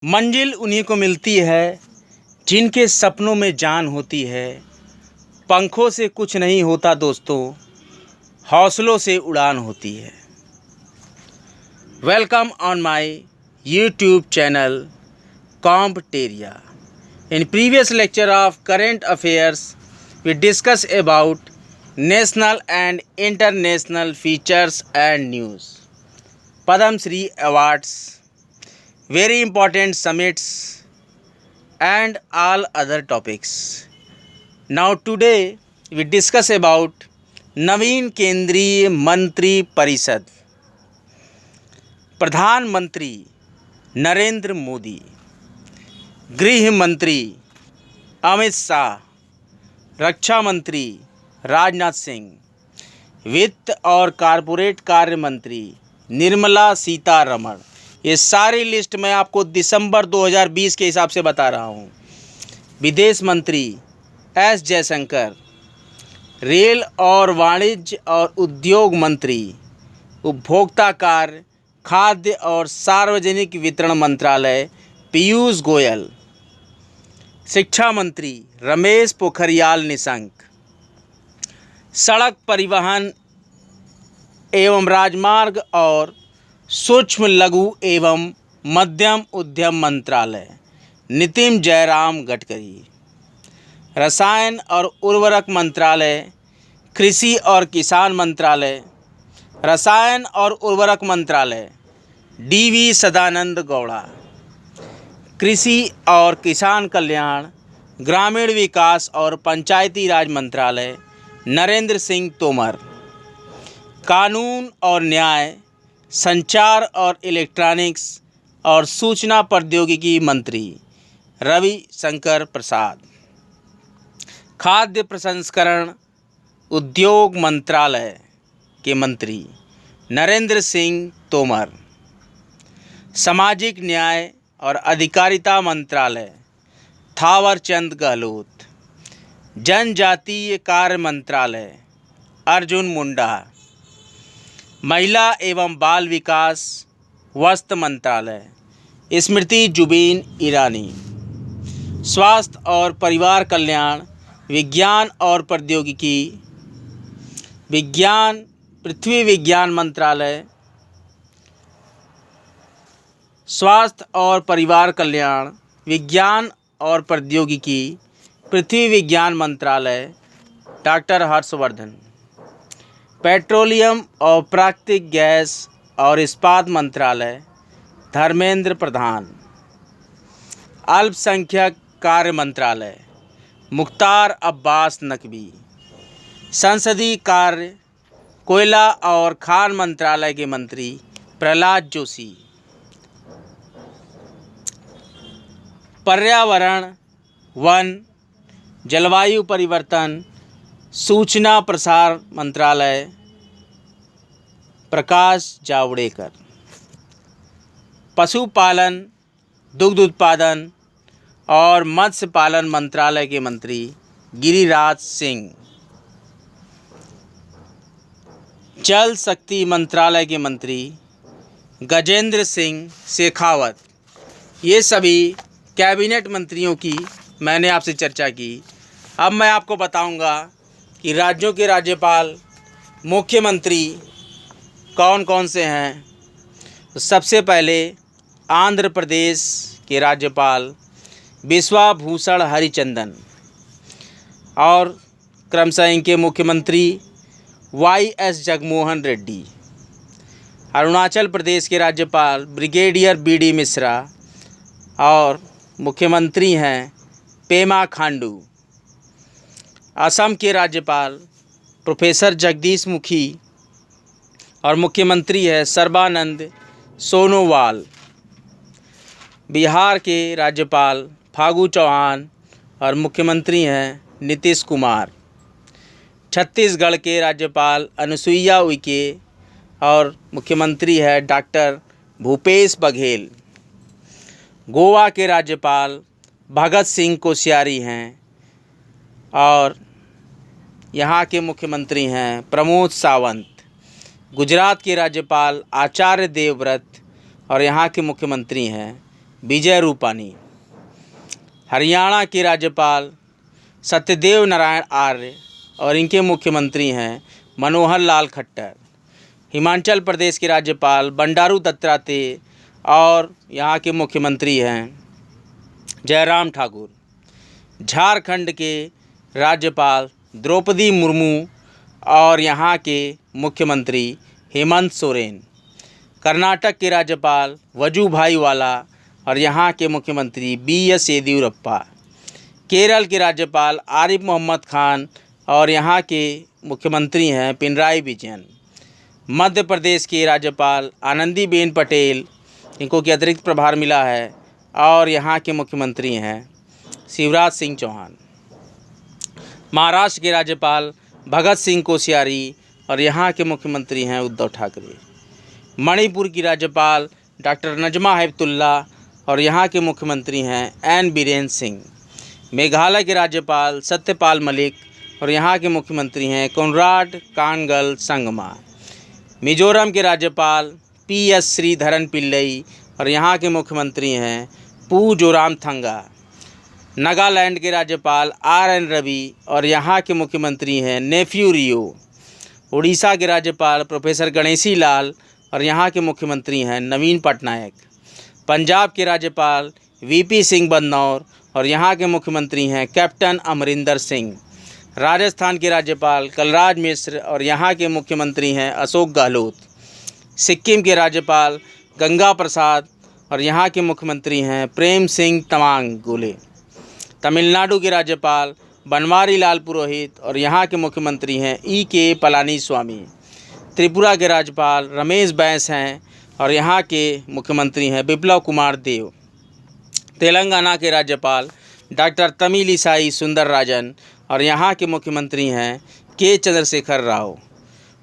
मंजिल उन्हीं को मिलती है जिनके सपनों में जान होती है। पंखों से कुछ नहीं होता दोस्तों, हौसलों से उड़ान होती है। Welcome on my YouTube channel Competeria. In previous lecture of current affairs, we discuss about national and international features and news, Padam Shri awards, very important summits and all other topics. Now today we discuss about नवीन केंद्रीय मंत्री परिषद। प्रधानमंत्री नरेंद्र मोदी, गृह मंत्री अमित शाह, रक्षा मंत्री राजनाथ सिंह, वित्त और corporate कार्य मंत्री निर्मला सीतारमण, ये सारी लिस्ट मैं आपको दिसंबर 2020 के हिसाब से बता रहा हूँ। विदेश मंत्री एस जयशंकर, रेल और वाणिज्य और उद्योग मंत्री, उपभोक्ता कार्य, खाद्य और सार्वजनिक वितरण मंत्रालय पीयूष गोयल, शिक्षा मंत्री रमेश पोखरियाल निशंक, सड़क परिवहन एवं राजमार्ग और सूक्ष्म लघु एवं मध्यम उद्यम मंत्रालय नितिन जयराम गडकरी, रसायन और उर्वरक मंत्रालय, कृषि और किसान मंत्रालय, रसायन और उर्वरक मंत्रालय डीवी सदानंद गौड़ा, कृषि और किसान कल्याण, ग्रामीण विकास और पंचायती राज मंत्रालय नरेंद्र सिंह तोमर, कानून और न्याय, संचार और इलेक्ट्रॉनिक्स और सूचना प्रौद्योगिकी मंत्री रविशंकर प्रसाद, खाद्य प्रसंस्करण उद्योग मंत्रालय के मंत्री नरेंद्र सिंह तोमर, सामाजिक न्याय और अधिकारिता मंत्रालय थावरचंद गहलोत, जनजातीय कार्य मंत्रालय अर्जुन मुंडा, महिला एवं बाल विकास वस्त्र मंत्रालय स्मृति जुबिन ईरानी, स्वास्थ्य और परिवार कल्याण, विज्ञान और प्रौद्योगिकी, विज्ञान पृथ्वी विज्ञान मंत्रालय, स्वास्थ्य और परिवार कल्याण, विज्ञान और प्रौद्योगिकी, पृथ्वी विज्ञान मंत्रालय डॉक्टर हर्षवर्धन, पेट्रोलियम और प्राकृतिक गैस और इस्पात मंत्रालय धर्मेंद्र प्रधान, अल्पसंख्यक कार्य मंत्रालय मुख्तार अब्बास नकवी, संसदीय कार्य, कोयला और खान मंत्रालय के मंत्री प्रहलाद जोशी, पर्यावरण, वन, जलवायु परिवर्तन, सूचना प्रसार मंत्रालय प्रकाश जावड़ेकर, पशुपालन, दुग्ध उत्पादन और मत्स्य पालन मंत्रालय के मंत्री गिरिराज सिंह, जल शक्ति मंत्रालय के मंत्री गजेंद्र सिंह शेखावत। ये सभी कैबिनेट मंत्रियों की मैंने आपसे चर्चा की। अब मैं आपको बताऊंगा कि राज्यों के राज्यपाल, मुख्यमंत्री कौन कौन से हैं। तो सबसे पहले आंध्र प्रदेश के राज्यपाल बिश्वाभूषण हरिचंदन और क्रमशः इनके मुख्यमंत्री वाई.एस. जगनमोहन रेड्डी। अरुणाचल प्रदेश के राज्यपाल ब्रिगेडियर बी.डी. मिश्रा और मुख्यमंत्री हैं पेमा खांडू। असम के राज्यपाल प्रोफेसर जगदीश मुखी और मुख्यमंत्री है सर्बानंद सोनोवाल। बिहार के राज्यपाल फागू चौहान और मुख्यमंत्री हैं नीतीश कुमार। छत्तीसगढ़ के राज्यपाल अनुसुईया उइके और मुख्यमंत्री है डॉक्टर भूपेश बघेल। गोवा के राज्यपाल भगत सिंह कोश्यारी हैं और यहाँ के मुख्यमंत्री हैं प्रमोद सावंत। गुजरात के राज्यपाल आचार्य देवव्रत और यहाँ के मुख्यमंत्री हैं विजय रूपानी। हरियाणा के राज्यपाल सत्यदेव नारायण आर्य और इनके मुख्यमंत्री हैं मनोहर लाल खट्टर। हिमाचल प्रदेश के राज्यपाल बंडारू दत्तात्रेय और यहाँ के मुख्यमंत्री हैं जयराम ठाकुर। झारखंड के राज्यपाल द्रौपदी मुर्मू और यहाँ के मुख्यमंत्री हेमंत सोरेन। कर्नाटक के राज्यपाल वजुभाई वाला और यहाँ के मुख्यमंत्री BS येदियुरप्पा। केरल के राज्यपाल आरिफ मोहम्मद खान और यहाँ के मुख्यमंत्री हैं पिनराई विजयन। मध्य प्रदेश के राज्यपाल आनंदीबेन पटेल, इनको के अतिरिक्त प्रभार मिला है और यहाँ के मुख्यमंत्री हैं शिवराज सिंह चौहान। महाराष्ट्र के राज्यपाल भगत सिंह कोश्यारी और यहाँ के मुख्यमंत्री हैं उद्धव ठाकरे। मणिपुर की राज्यपाल डॉक्टर नजमा हेपतुल्ला और यहाँ के मुख्यमंत्री हैं N बीरेन सिंह। मेघालय के राज्यपाल सत्यपाल मलिक और यहाँ के मुख्यमंत्री हैं कोनराड कांगल संगमा। मिजोरम के राज्यपाल PS श्रीधरन पिल्लई और यहाँ के मुख्यमंत्री हैं पू जोरामथंगा। नागालैंड के राज्यपाल RN रवि और यहाँ के मुख्यमंत्री हैं नेफ्यू रियो। उड़ीसा के राज्यपाल प्रोफेसर गणेशी लाल और यहाँ के मुख्यमंत्री हैं नवीन पटनायक। पंजाब के राज्यपाल VP सिंह बदनौर और यहाँ के मुख्यमंत्री हैं कैप्टन अमरिंदर सिंह। राजस्थान के राज्यपाल कलराज मिश्र और यहाँ के मुख्यमंत्री हैं अशोक गहलोत। सिक्किम के राज्यपाल गंगा प्रसाद और यहाँ के मुख्यमंत्री हैं प्रेम सिंह तमांग गोले। तमिलनाडु के राज्यपाल बनवारी लाल पुरोहित और यहाँ के मुख्यमंत्री हैं EK पलानीस्वामी। त्रिपुरा के राज्यपाल रमेश बैस हैं और यहाँ के मुख्यमंत्री हैं बिप्लब कुमार देव। तेलंगाना के राज्यपाल डॉक्टर तमिलिसाई सुंदरराजन और यहाँ के मुख्यमंत्री हैं K चंद्रशेखर राव।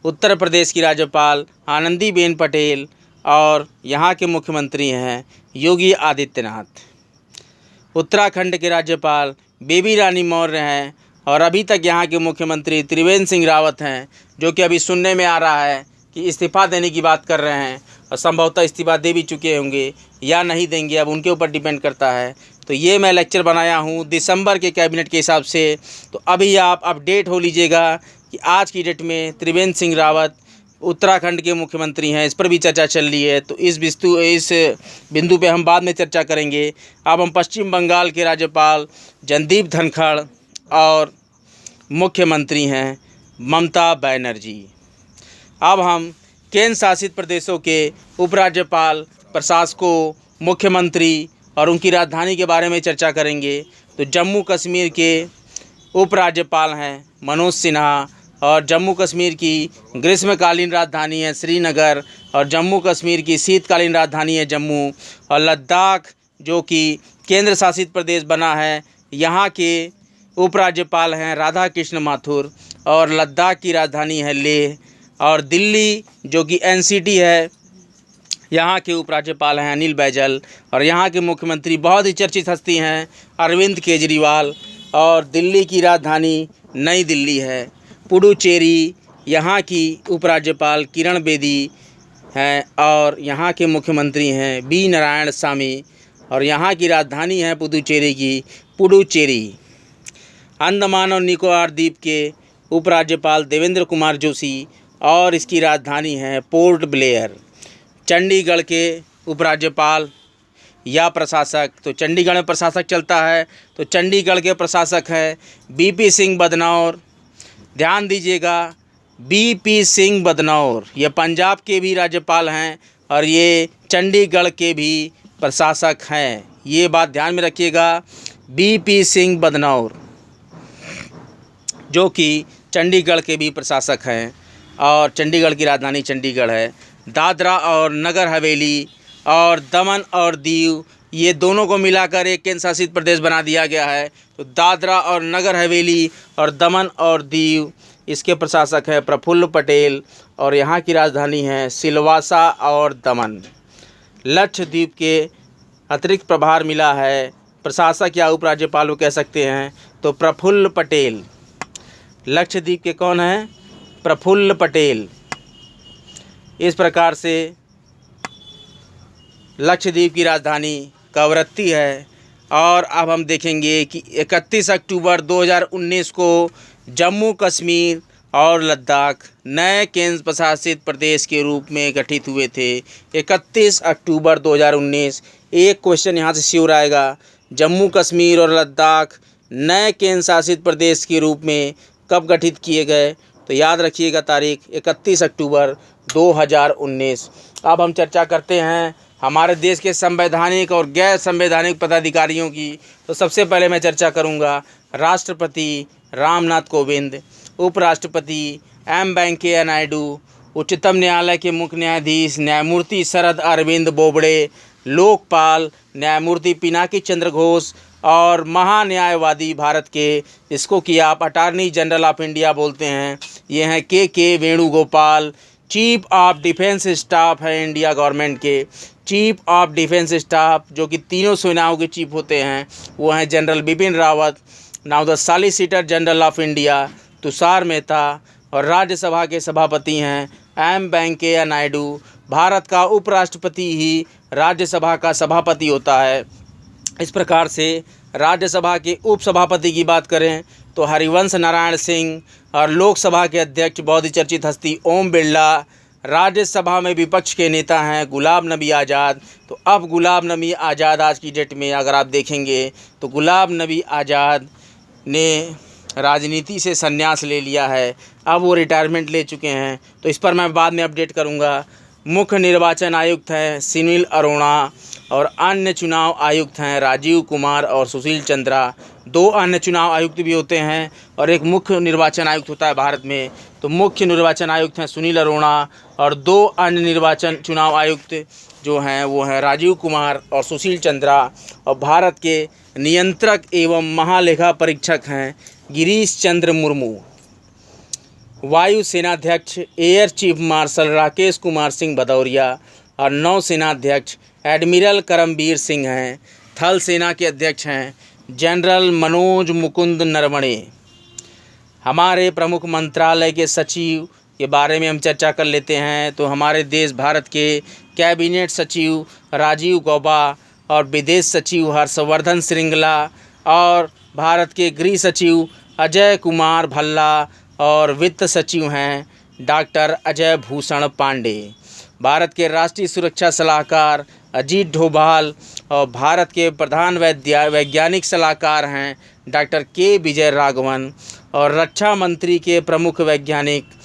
उत्तर प्रदेश की राज्यपाल आनंदीबेन पटेल और यहाँ के मुख्यमंत्री हैं योगी आदित्यनाथ। उत्तराखंड के राज्यपाल बेबी रानी मौर्य हैं और अभी तक यहाँ के मुख्यमंत्री त्रिवेंद्र सिंह रावत हैं, जो कि अभी सुनने में आ रहा है कि इस्तीफ़ा देने की बात कर रहे हैं और संभवतः इस्तीफ़ा दे भी चुके होंगे या नहीं देंगे, अब उनके ऊपर डिपेंड करता है। तो ये मैं लेक्चर बनाया हूँ दिसंबर के कैबिनेट के हिसाब से। तो अभी आप अपडेट हो लीजिएगा कि आज की डेट में त्रिवेंद्र सिंह रावत उत्तराखंड के मुख्यमंत्री हैं, इस पर भी चर्चा चल रही है। तो इस बिंदु पे हम बाद में चर्चा करेंगे। अब हम पश्चिम बंगाल के राज्यपाल जगदीप धनखड़ और मुख्यमंत्री हैं ममता बनर्जी। अब हम केंद्र शासित प्रदेशों के उपराज्यपाल, प्रशासकों, मुख्यमंत्री और उनकी राजधानी के बारे में चर्चा करेंगे। तो जम्मू कश्मीर के उपराज्यपाल हैं मनोज सिन्हा और जम्मू कश्मीर की ग्रीष्मकालीन राजधानी है श्रीनगर और जम्मू कश्मीर की शीतकालीन राजधानी है जम्मू। और लद्दाख जो कि केंद्र शासित प्रदेश बना है, यहाँ के उपराज्यपाल हैं राधा कृष्ण माथुर और लद्दाख की राजधानी है लेह। और दिल्ली जो कि NCT है, यहाँ के उपराज्यपाल हैं अनिल बैजल और यहाँ के मुख्यमंत्री बहुत ही चर्चित हस्ती हैं अरविंद केजरीवाल। और दिल्ली की राजधानी नई दिल्ली है। पुडुचेरी यहाँ की उपराज्यपाल किरण बेदी हैं और यहाँ के मुख्यमंत्री हैं B नारायणसामी और यहाँ की राजधानी है पुडुचेरी की पुडुचेरी। अंडमान और निकोबार द्वीप के उपराज्यपाल देवेंद्र कुमार जोशी और इसकी राजधानी है पोर्ट ब्लेयर। चंडीगढ़ के उपराज्यपाल या प्रशासक, तो चंडीगढ़ में प्रशासक चलता है, तो चंडीगढ़ के प्रशासक हैं BP सिंह बदनौर। ध्यान दीजिएगा, BP सिंह बदनौर ये पंजाब के भी राज्यपाल हैं और ये चंडीगढ़ के भी प्रशासक हैं। ये बात ध्यान में रखिएगा, BP सिंह बदनौर जो कि चंडीगढ़ के भी प्रशासक हैं और चंडीगढ़ की राजधानी चंडीगढ़ है। दादरा और नगर हवेली और दमन और दीव, ये दोनों को मिलाकर एक केंद्र शासित प्रदेश बना दिया गया है। तो दादरा और नगर हवेली और दमन और दीव, इसके प्रशासक हैं प्रफुल्ल पटेल और यहाँ की राजधानी है सिलवासा और दमन। लक्षद्वीप के अतिरिक्त प्रभार मिला है प्रशासक या उपराज्यपाल कह सकते हैं, तो प्रफुल्ल पटेल। लक्षद्वीप के कौन हैं? प्रफुल्ल पटेल। इस प्रकार से लक्षद्वीप की राजधानी कवरत्ती है। और अब हम देखेंगे कि 31 अक्टूबर 2019 को जम्मू कश्मीर और लद्दाख नए केंद्र प्रशासित प्रदेश के रूप में गठित हुए थे। 31 अक्टूबर 2019। एक क्वेश्चन यहाँ से श्योर आएगा, जम्मू कश्मीर और लद्दाख नए केंद्र शासित प्रदेश के रूप में कब गठित किए गए? तो याद रखिएगा तारीख 31 अक्टूबर 2019। अब हम चर्चा करते हैं हमारे देश के संवैधानिक और गैर संवैधानिक पदाधिकारियों की। तो सबसे पहले मैं चर्चा करूंगा राष्ट्रपति रामनाथ कोविंद, उपराष्ट्रपति एम वेंकैया नायडू, उच्चतम न्यायालय के मुख्य न्यायाधीश न्यायमूर्ति शरद अरविंद बोबड़े, लोकपाल न्यायमूर्ति पिनाकी चंद्र घोष और महान्यायवादी भारत के, जिसको कि आप अटॉर्नी जनरल ऑफ इंडिया बोलते हैं, ये हैं के Venugopal. Chief of defence staff है इंडिया गवर्नमेंट के। चीफ ऑफ डिफेंस स्टाफ जो कि तीनों सेनाओं के चीफ होते हैं वो हैं general Bipin Rawat. Now the solicitor general of India Tushar Mehta. और राज्यसभा के सभापति हैं एम वेंकैया नायडू। भारत का उपराष्ट्रपति ही राज्यसभा का सभापति होता है। इस प्रकार से राज्यसभा के उपसभापति की बात करें तो हरिवंश नारायण सिंह, और लोकसभा के अध्यक्ष बहुत चर्चित हस्ती ओम बिरला। राज्यसभा में विपक्ष के नेता हैं गुलाम नबी आज़ाद। तो अब गुलाम नबी आज़ाद आज की डेट में अगर आप देखेंगे तो गुलाम नबी आज़ाद ने राजनीति से संन्यास ले लिया है, अब वो रिटायरमेंट ले चुके हैं। तो इस पर मैं बाद में अपडेट करूंगा। मुख्य निर्वाचन आयुक्त हैं सुनील अरोड़ा और अन्य चुनाव आयुक्त हैं राजीव कुमार और सुशील चंद्रा। दो अन्य चुनाव आयुक्त भी होते हैं और एक मुख्य निर्वाचन आयुक्त होता है भारत में। तो मुख्य निर्वाचन आयुक्त हैं सुनील अरोड़ा और दो अन्य निर्वाचन चुनाव आयुक्त जो हैं वो हैं राजीव कुमार और सुशील चंद्रा। और भारत के नियंत्रक एवं महालेखा परीक्षक हैं गिरीश चंद्र मुर्मू। वायु सेनाध्यक्ष air chief marshal Rakesh Kumar Singh Bhadauria और नौसेनाध्यक्ष एडमिरल करमबीर सिंह हैं। थल सेना के अध्यक्ष हैं जनरल मनोज मुकुंद नरवणे। हमारे प्रमुख मंत्रालय के सचिव के बारे में हम चर्चा कर लेते हैं। तो हमारे देश भारत के कैबिनेट सचिव राजीव गौबा और विदेश सचिव हर्षवर्धन श्रृंगला और भारत के गृह सचिव अजय कुमार भल्ला और वित्त सचिव हैं डॉक्टर अजय भूषण पांडे। भारत के राष्ट्रीय सुरक्षा सलाहकार अजीत डोभाल और भारत के प्रधान वैज्ञानिक सलाहकार हैं डॉक्टर के विजय राघवन। और रक्षा मंत्री के प्रमुख वैज्ञानिक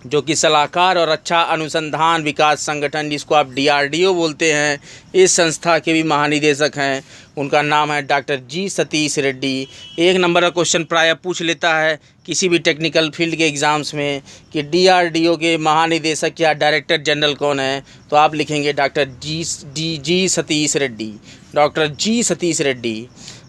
जो कि सलाहकार और रक्षा अनुसंधान विकास संगठन जिसको आप DRDO बोलते हैं, इस संस्था के भी महानिदेशक हैं, उनका नाम है डॉक्टर जी सतीश रेड्डी। एक नंबर का क्वेश्चन प्रायः पूछ लेता है किसी भी टेक्निकल फील्ड के एग्ज़ाम्स में कि DRDO के महानिदेशक या डायरेक्टर जनरल कौन है, तो आप लिखेंगे डॉक्टर जी सतीश रेड्डी। डॉक्टर जी सतीश रेड्डी।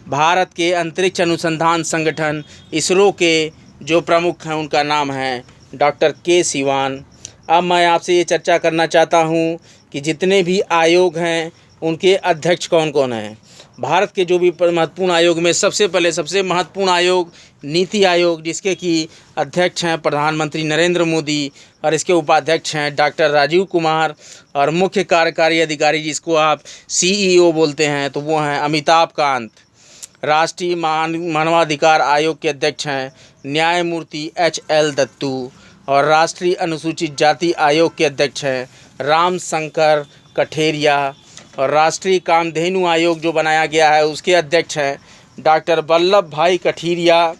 भारत के अंतरिक्ष अनुसंधान संगठन इसरो के जो प्रमुख हैं उनका नाम है डॉक्टर के सिवान। अब मैं आपसे ये चर्चा करना चाहता हूँ कि जितने भी आयोग हैं उनके अध्यक्ष कौन कौन हैं। भारत के जो भी महत्वपूर्ण आयोग में सबसे महत्वपूर्ण आयोग नीति आयोग, जिसके कि अध्यक्ष हैं प्रधानमंत्री नरेंद्र मोदी और इसके उपाध्यक्ष हैं डॉक्टर राजीव कुमार। और मुख्य कार्यकारी अधिकारी जिसको आप CEO बोलते हैं तो वो हैं अमिताभ कांत। राष्ट्रीय मानवाधिकार आयोग के अध्यक्ष हैं न्यायमूर्ति HL दत्तू। और राष्ट्रीय अनुसूचित जाति आयोग के अध्यक्ष हैं राम शंकर कठेरिया। और राष्ट्रीय कामधेनु आयोग जो बनाया गया है उसके अध्यक्ष हैं डॉक्टर वल्लभ भाई कठेरिया।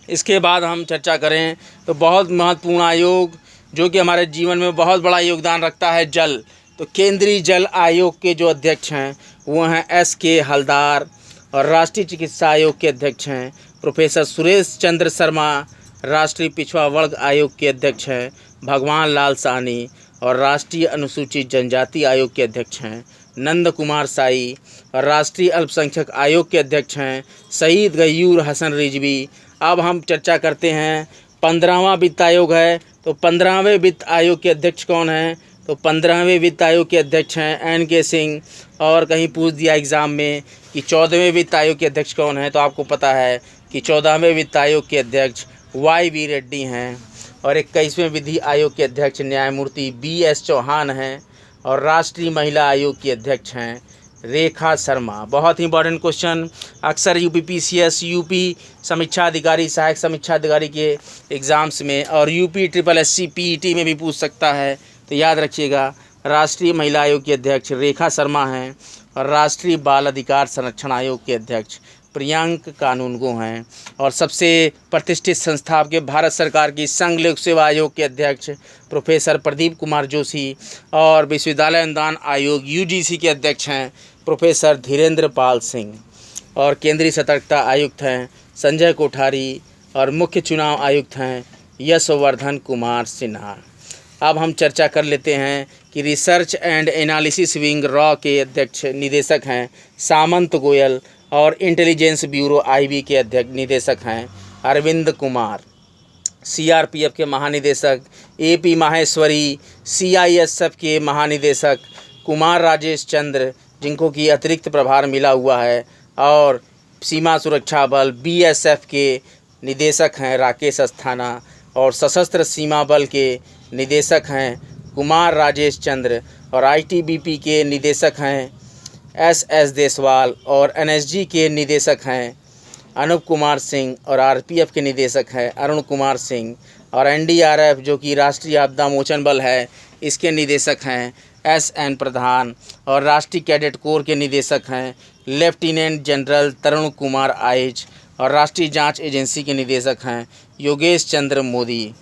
इसके बाद हम चर्चा करें तो बहुत महत्वपूर्ण आयोग जो कि हमारे जीवन में बहुत बड़ा योगदान रखता है जल, तो केंद्रीय जल आयोग के जो अध्यक्ष हैं वो हैं SK हलदार। और राष्ट्रीय चिकित्सा आयोग के अध्यक्ष हैं प्रोफेसर सुरेश चंद्र शर्मा। राष्ट्रीय पिछड़ा वर्ग आयोग के अध्यक्ष हैं भगवान लाल साहनी। और राष्ट्रीय अनुसूचित जनजाति आयोग के अध्यक्ष हैं नंद कुमार साई। और राष्ट्रीय अल्पसंख्यक आयोग के अध्यक्ष हैं शहीद गयूर हसन रिजवी। अब हम चर्चा करते हैं 15वां वित्त आयोग है, तो 15वें वित्त आयोग के अध्यक्ष कौन हैं, तो 15वें वित्त आयोग के अध्यक्ष हैं NK सिंह। और कहीं पूछ दिया एग्ज़ाम में कि 14वें वित्त आयोग के अध्यक्ष कौन हैं, तो आपको पता है कि 14वें वित्त आयोग के अध्यक्ष YV रेड्डी हैं। और 21वें विधि आयोग के अध्यक्ष न्यायमूर्ति BS चौहान हैं। और राष्ट्रीय महिला आयोग की अध्यक्ष हैं रेखा शर्मा। बहुत ही इंपॉर्टेंट क्वेश्चन, अक्सर यूपीपीसीएस, यूपी समीक्षा अधिकारी, सहायक समीक्षा अधिकारी के एग्ज़ाम्स में और यूपी ट्रिपल एससी पीईटी में भी पूछ सकता है। तो याद रखिएगा, राष्ट्रीय महिला आयोग की अध्यक्ष रेखा शर्मा हैं और राष्ट्रीय बाल अधिकार संरक्षण आयोग के अध्यक्ष प्रियंक कानूनगो हैं। और सबसे प्रतिष्ठित संस्था के भारत सरकार की संघ लोक सेवा आयोग के अध्यक्ष प्रोफेसर प्रदीप कुमार जोशी और विश्वविद्यालय अनुदान आयोग यूजीसी के अध्यक्ष हैं प्रोफेसर धीरेन्द्र पाल सिंह। और केंद्रीय सतर्कता आयुक्त हैं संजय कोठारी और मुख्य चुनाव आयुक्त हैं यशवर्धन कुमार सिन्हा। अब हम चर्चा कर लेते हैं कि research and analysis wing raw के अध्यक्ष निदेशक हैं सामंत गोयल और इंटेलिजेंस ब्यूरो आईबी के अध्यक्ष निदेशक हैं अरविंद कुमार। सीआरपीएफ के महानिदेशक एपी माहेश्वरी, सीआईएसएफ के महानिदेशक कुमार राजेश चंद्र, जिनको की अतिरिक्त प्रभार मिला हुआ है, और सीमा सुरक्षा बल बीएसएफ के निदेशक हैं राकेश अस्थाना, और सशस्त्र सीमा बल के निदेशक हैं कुमार राजेश चंद्र, और आईटीबीपी के निदेशक हैं एसएस देसवाल, और एनएसजी के निदेशक हैं अनूप कुमार सिंह, और आरपीएफ के निदेशक हैं अरुण कुमार सिंह, और एनडीआरएफ जो कि राष्ट्रीय आपदा मोचन बल है इसके निदेशक हैं एसएन प्रधान, और राष्ट्रीय कैडेट कोर के निदेशक हैं लेफ्टिनेंट जनरल तरुण कुमार आइच, और राष्ट्रीय जांच एजेंसी के निदेशक हैं योगेश चंद्र मोदी।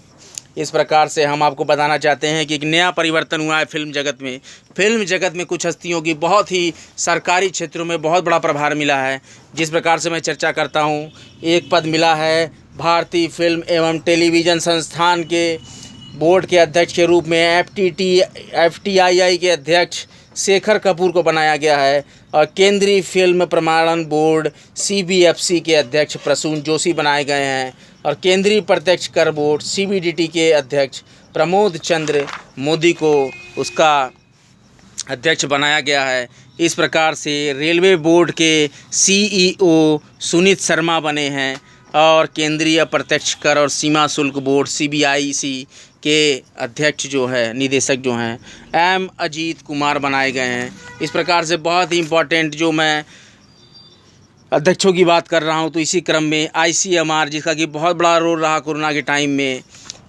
इस प्रकार से हम आपको बताना चाहते हैं कि एक नया परिवर्तन हुआ है फिल्म जगत में। फिल्म जगत में कुछ हस्तियों की बहुत ही सरकारी क्षेत्रों में बहुत बड़ा प्रभार मिला है। जिस प्रकार से मैं चर्चा करता हूँ, एक पद मिला है भारतीय फिल्म एवं टेलीविज़न संस्थान के बोर्ड के अध्यक्ष के रूप में एफटीआईआई के अध्यक्ष शेखर कपूर को बनाया गया है, और केंद्रीय फिल्म प्रमाणन बोर्ड सीबीएफसी के अध्यक्ष प्रसून जोशी बनाए गए हैं, और केंद्रीय प्रत्यक्ष कर बोर्ड सीबीडीटी के अध्यक्ष प्रमोद चंद्र मोदी को उसका अध्यक्ष बनाया गया है। इस प्रकार से रेलवे बोर्ड के सीईओ सुनीत शर्मा बने हैं, और केंद्रीय प्रत्यक्ष कर और सीमा शुल्क बोर्ड सीबीआईसी के अध्यक्ष जो है निदेशक जो हैं एम अजीत कुमार बनाए गए हैं। इस प्रकार से बहुत ही इम्पोर्टेंट जो मैं अध्यक्षों की बात कर रहा हूं, तो इसी क्रम में आईसीएमआर, जिसका कि बहुत बड़ा रोल रहा कोरोना के टाइम में,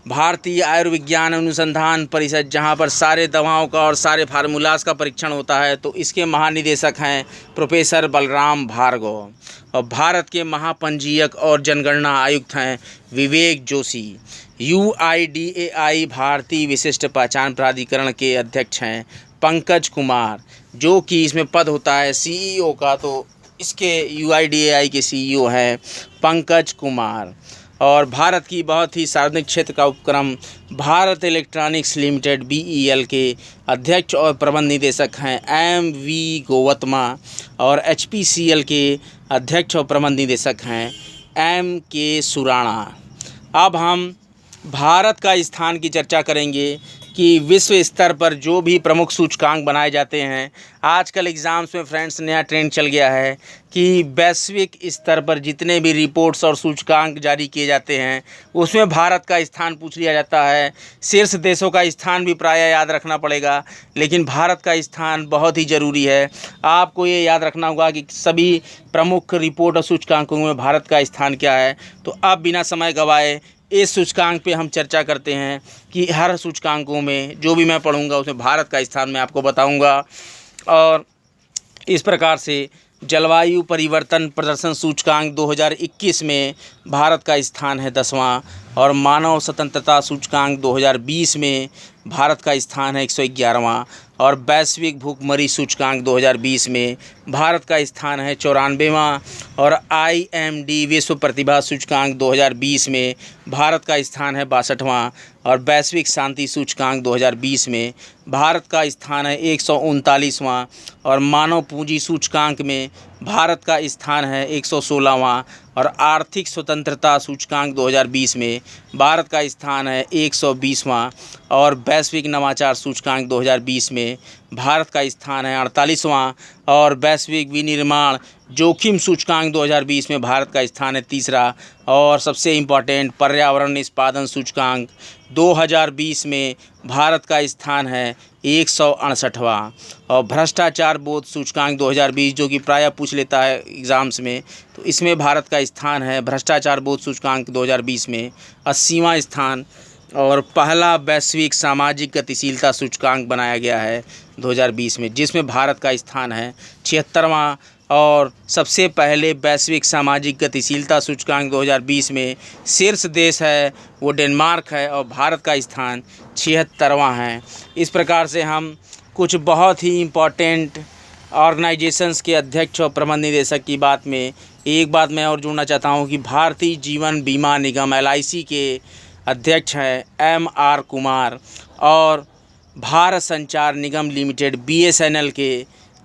भारतीय आयुर्विज्ञान अनुसंधान परिषद, जहां पर सारे दवाओं का और सारे फार्मूलाज का परीक्षण होता है, तो इसके महानिदेशक हैं प्रोफेसर बलराम भार्गव, और भारत के महापंजीयक और जनगणना आयुक्त हैं विवेक जोशी। यूआईडीएआई भारतीय विशिष्ट पहचान प्राधिकरण के अध्यक्ष हैं पंकज कुमार, जो कि इसमें पद होता है सीईओ का, तो इसके यूआईडीएआई के सीईओ हैं पंकज कुमार। और भारत की बहुत ही सार्वजनिक क्षेत्र का उपक्रम भारत इलेक्ट्रॉनिक्स लिमिटेड बीईएल के अध्यक्ष और प्रबंध निदेशक हैं एमवी गोवत्मा, और एचपीसीएल के अध्यक्ष और प्रबंध निदेशक हैं एमके सुराणा। अब हम भारत का स्थान की चर्चा करेंगे कि विश्व स्तर पर जो भी प्रमुख सूचकांक बनाए जाते हैं, आजकल एग्ज़ाम्स में फ्रेंड्स नया ट्रेंड चल गया है कि वैश्विक स्तर पर जितने भी रिपोर्ट्स और सूचकांक जारी किए जाते हैं उसमें भारत का स्थान पूछ लिया जाता है। शीर्ष देशों का स्थान भी प्रायः याद रखना पड़ेगा, लेकिन भारत का स्थान बहुत ही ज़रूरी है। आपको ये याद रखना होगा कि सभी प्रमुख रिपोर्ट और सूचकांकों में भारत का स्थान क्या है। तो अब बिना समय गंवाए इस सूचकांक पे हम चर्चा करते हैं कि हर सूचकांकों में जो भी मैं पढ़ूंगा उसमें भारत का स्थान मैं आपको बताऊंगा। और इस प्रकार से जलवायु परिवर्तन प्रदर्शन सूचकांक 2021 में भारत का स्थान है 10वां, और मानव स्वतंत्रता सूचकांक 2020 में भारत का स्थान है 111वां, और वैश्विक भूखमरी सूचकांक 2020 में भारत का स्थान है 94वां, और आईएमडी विश्व प्रतिभा सूचकांक 2020 में भारत का स्थान है 62वां, और वैश्विक शांति सूचकांक 2020 में भारत का स्थान है 139वां, और मानव पूंजी सूचकांक में भारत का स्थान है 116वां, और आर्थिक स्वतंत्रता सूचकांक 2020 में भारत का स्थान है 120वां, और वैश्विक नवाचार सूचकांक 2020 में भारत का स्थान है 48वां, और वैश्विक विनिर्माण जोखिम सूचकांक 2020 में भारत का स्थान है 3रा, और सबसे इम्पॉर्टेंट पर्यावरण निष्पादन सूचकांक 2020 में भारत का स्थान है 168वां। और भ्रष्टाचार बोध सूचकांक 2020 जो कि प्रायः पूछ लेता है एग्ज़ाम्स में, तो इसमें भारत का स्थान है भ्रष्टाचार बोध सूचकांक 2020 में 80वां स्थान। और पहला वैश्विक सामाजिक गतिशीलता सूचकांक बनाया गया है 2020 में, जिसमें भारत का स्थान है 76वां। और सबसे पहले वैश्विक सामाजिक गतिशीलता सूचकांक 2020 में शीर्ष देश है वो डेनमार्क है और भारत का स्थान 76वां है। इस प्रकार से हम कुछ बहुत ही इम्पोर्टेंट ऑर्गेनाइजेशंस के अध्यक्ष और प्रबंध निदेशक की बात में एक बात मैं और जोड़ना चाहता हूँ कि भारतीय जीवन बीमा निगम LIC के अध्यक्ष हैं MR कुमार और भारत संचार निगम लिमिटेड BSNL के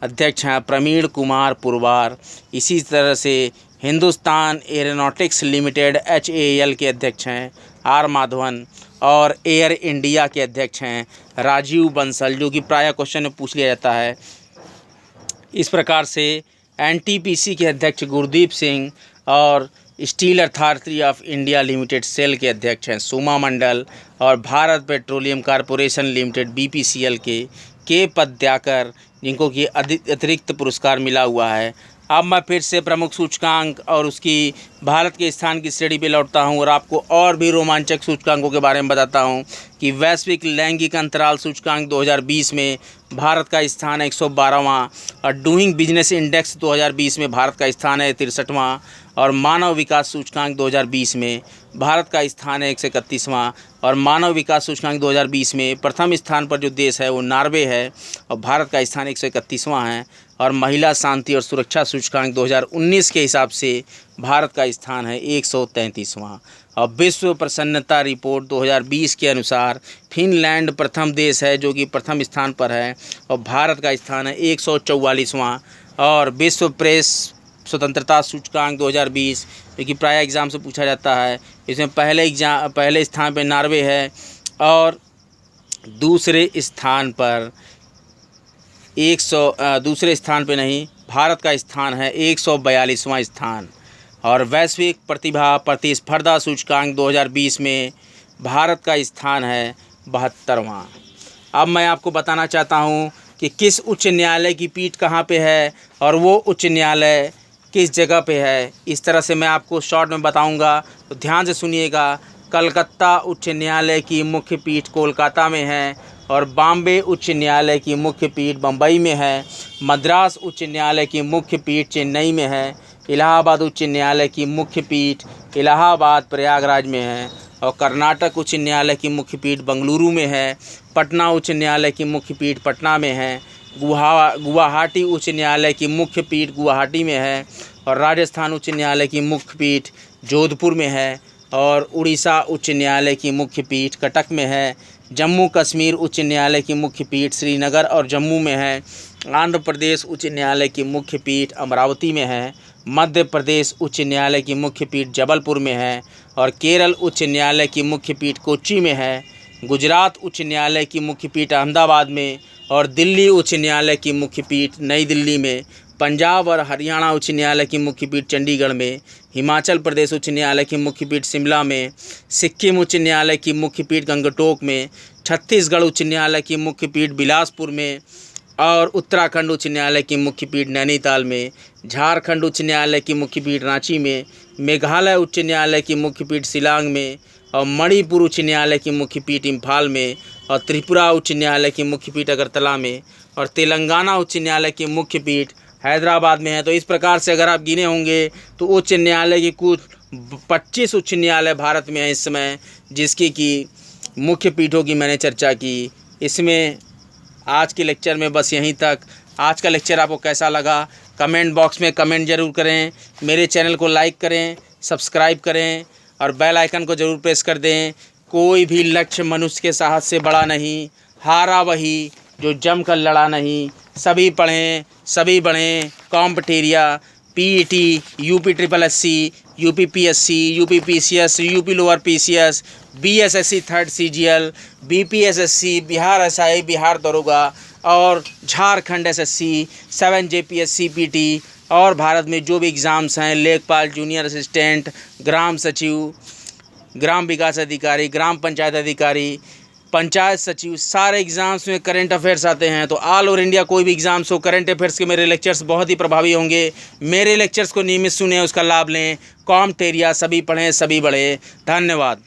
अध्यक्ष हैं प्रवीण कुमार पुरवार। इसी तरह से हिंदुस्तान एरोनॉटिक्स लिमिटेड HAL के अध्यक्ष हैं R माधवन और एयर इंडिया के अध्यक्ष हैं राजीव बंसल, जो कि प्रायः क्वेश्चन में पूछ लिया जाता है। इस प्रकार से NTPC के अध्यक्ष गुरदीप सिंह और steel authority of India limited SAIL के अध्यक्ष हैं सोमा मंडल और Bharat petroleum corporation limited BPCL के पद्याकर, जिनको कि अतिरिक्त पुरस्कार मिला हुआ है। अब मैं फिर से प्रमुख सूचकांक और उसकी भारत के स्थान की श्रेणी पे लौटता हूं और आपको और भी रोमांचक सूचकांकों के बारे में बताता हूं कि वैश्विक लैंगिक अंतराल सूचकांक 2020 में भारत का स्थान है 112वां और डूइंग बिजनेस इंडेक्स 2020 में भारत का स्थान है 63वां और मानव विकास सूचकांक 2020 में भारत का स्थान है 131वां और मानव विकास सूचकांक 2020 में प्रथम स्थान पर जो देश है वो नॉर्वे है और भारत का स्थान 131वां है। और महिला शांति और सुरक्षा सूचकांक 2019 के हिसाब से भारत का स्थान है 133वां। और विश्व प्रसन्नता रिपोर्ट 2020 के अनुसार फिनलैंड प्रथम देश है जो कि प्रथम स्थान पर है और भारत का स्थान है 144वां। और विश्व प्रेस स्वतंत्रता सूचकांक 2020 जो कि प्रायः एग्ज़ाम से पूछा जाता है, इसमें पहले स्थान पर नॉर्वे है और दूसरे स्थान पर दूसरे स्थान पे नहीं, भारत का स्थान है 142वां स्थान। और वैश्विक प्रतिभा प्रतिस्पर्धा सूचकांक 2020 में भारत का स्थान है 72वां। अब मैं आपको बताना चाहता हूं कि किस उच्च न्यायालय की पीठ कहां पे है और वो उच्च न्यायालय किस जगह पे है। इस तरह से मैं आपको शॉर्ट में बताऊंगा, तो ध्यान से सुनिएगा। कलकत्ता उच्च न्यायालय की मुख्य पीठ कोलकाता में है और बॉम्बे उच्च न्यायालय की मुख्य पीठ बम्बई में है। मद्रास उच्च न्यायालय की मुख्य पीठ चेन्नई में है। इलाहाबाद उच्च न्यायालय की मुख्य पीठ इलाहाबाद प्रयागराज में है और कर्नाटक उच्च न्यायालय की मुख्य पीठ बेंगलुरु में है। पटना उच्च न्यायालय की मुख्य पीठ पटना में है। गुवाहाटी उच्च न्यायालय की मुख्य पीठ गुवाहाटी में है और राजस्थान उच्च न्यायालय की मुख्य पीठ जोधपुर में है और उड़ीसा उच्च न्यायालय की मुख्य पीठ कटक में है। जम्मू कश्मीर उच्च न्यायालय की मुख्य पीठ श्रीनगर और जम्मू में है। आंध्र प्रदेश उच्च न्यायालय की मुख्य पीठ अमरावती में है। मध्य प्रदेश उच्च न्यायालय की मुख्य पीठ जबलपुर में है और केरल उच्च न्यायालय की मुख्य पीठ कोच्चि में है। गुजरात उच्च न्यायालय की मुख्य पीठ अहमदाबाद में और दिल्ली उच्च न्यायालय की मुख्य पीठ नई दिल्ली में। पंजाब और हरियाणा उच्च न्यायालय की मुख्य पीठ चंडीगढ़ में। हिमाचल प्रदेश उच्च न्यायालय की मुख्य पीठ शिमला में। सिक्किम उच्च न्यायालय की मुख्य पीठ गंगटोक में। छत्तीसगढ़ उच्च न्यायालय की मुख्य पीठ बिलासपुर में और उत्तराखंड उच्च न्यायालय की मुख्य पीठ नैनीताल में। झारखंड उच्च न्यायालय की मुख्य पीठ रांची में। मेघालय उच्च न्यायालय की मुख्य पीठ शिलांग में और मणिपुर उच्च न्यायालय की मुख्य पीठ इम्फाल में और त्रिपुरा उच्च न्यायालय की मुख्य पीठ अगरतला में और तेलंगाना उच्च न्यायालय की मुख्य पीठ हैदराबाद में है। तो इस प्रकार से अगर आप गिने होंगे तो उच्च न्यायालय की कुल 25 उच्च न्यायालय भारत में है इस समय, जिसकी कि मुख्य पीठों की मैंने चर्चा की। इसमें आज के लेक्चर में बस यहीं तक। आज का लेक्चर आपको कैसा लगा कमेंट बॉक्स में कमेंट ज़रूर करें। मेरे चैनल को लाइक करें, सब्सक्राइब करें और बेल आइकन को ज़रूर प्रेस कर दें। कोई भी लक्ष्य मनुष्य के साहस से बड़ा नहीं, हारा वही जो जम कर लड़ा नहीं। सभी पढ़ें, सभी बढ़ें। कॉम्पिटेरिया, PET, UP SSC, UP PSC, UP PCS, UP lower PCS, BSSC 3rd CGL, BPSSC, Bihar SI, Bihar दरोगा और झारखंड SSC, 7 JPS CPT और भारत में जो भी एग्ज़ाम्स हैं लेखपाल, जूनियर असिस्टेंट, ग्राम सचिव, ग्राम विकास अधिकारी, ग्राम पंचायत अधिकारी, पंचायत सचिव, सारे एग्ज़ाम्स में करंट अफेयर्स आते हैं। तो ऑल ओवर इंडिया कोई भी एग्ज़ाम्स हो, करंट अफेयर्स के मेरे लेक्चर्स बहुत ही प्रभावी होंगे। मेरे लेक्चर्स को नियमित सुने, उसका लाभ लें। कॉम्प्ट एरिया सभी पढ़ें, सभी बढ़े। धन्यवाद।